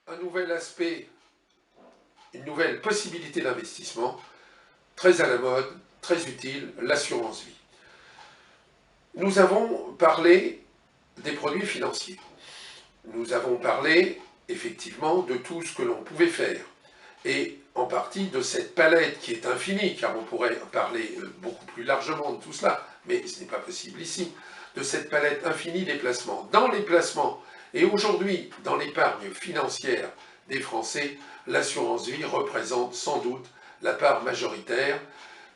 un nouvel aspect, une nouvelle possibilité d'investissement, très à la mode, très utile, l'assurance vie. Nous avons parlé des produits financiers. Nous avons parlé, effectivement, de tout ce que l'on pouvait faire. Et en partie de cette palette qui est infinie, car on pourrait parler beaucoup plus largement de tout cela, mais ce n'est pas possible ici, de cette palette infinie des placements. Dans les placements, et aujourd'hui dans l'épargne financière des Français, l'assurance vie représente sans doute la part majoritaire,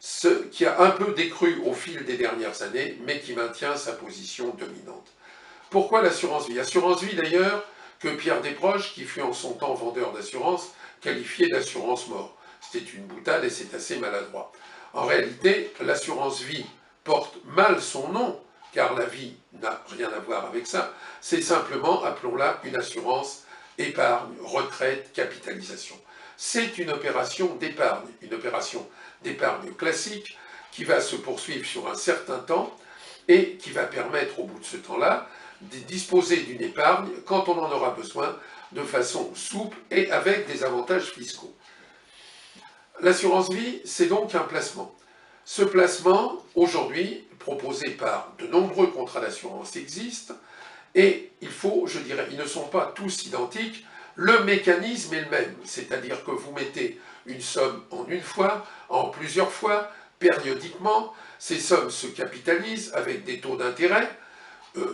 ce qui a un peu décru au fil des dernières années, mais qui maintient sa position dominante. Pourquoi l'assurance vie? Assurance vie d'ailleurs que Pierre Desproges, qui fut en son temps vendeur d'assurance, qualifiait d'assurance mort. C'était une boutade et c'est assez maladroit. En réalité, l'assurance vie porte mal son nom, car la vie n'a rien à voir avec ça. C'est simplement, appelons-la, une assurance épargne, retraite, capitalisation. C'est une opération d'épargne classique qui va se poursuivre sur un certain temps et qui va permettre au bout de ce temps-là de disposer d'une épargne quand on en aura besoin de façon souple et avec des avantages fiscaux. L'assurance vie, c'est donc un placement. Ce placement, aujourd'hui, proposé par de nombreux contrats d'assurance existe, et il faut, je dirais, ils ne sont pas tous identiques, le mécanisme est le même, c'est-à-dire que vous mettez une somme en une fois, en plusieurs fois, périodiquement, ces sommes se capitalisent avec des taux d'intérêt,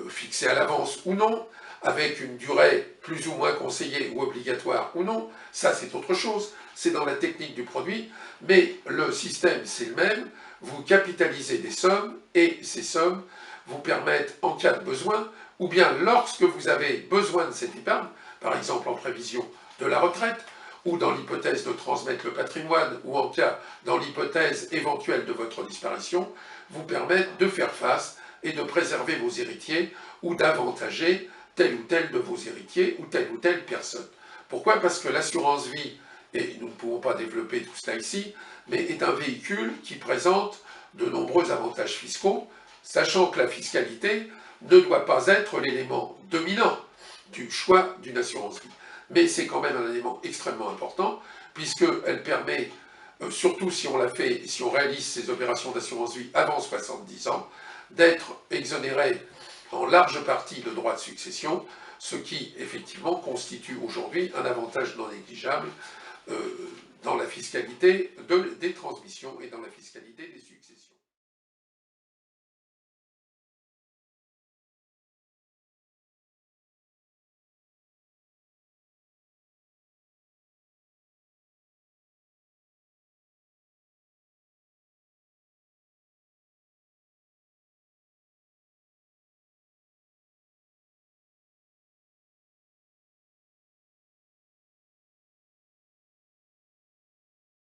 fixés à l'avance ou non, avec une durée plus ou moins conseillée ou obligatoire ou non, ça c'est autre chose, c'est dans la technique du produit, mais le système c'est le même, vous capitalisez des sommes et ces sommes vous permettent en cas de besoin, ou bien lorsque vous avez besoin de cette épargne, par exemple en prévision de la retraite, ou dans l'hypothèse de transmettre le patrimoine, ou en cas dans l'hypothèse éventuelle de votre disparition, vous permettent de faire face et de préserver vos héritiers ou d'avantager tel ou tel de vos héritiers ou telle personne. Pourquoi? Parce que l'assurance vie, et nous ne pouvons pas développer tout cela ici, mais est un véhicule qui présente de nombreux avantages fiscaux, sachant que la fiscalité ne doit pas être l'élément dominant du choix d'une assurance vie. Mais c'est quand même un élément extrêmement important, puisqu'elle permet, surtout si on si on réalise ces opérations d'assurance vie avant 70 ans, d'être exonéré en large partie de droits de succession, ce qui effectivement constitue aujourd'hui un avantage non négligeable dans la fiscalité des transmissions et dans la fiscalité des successions.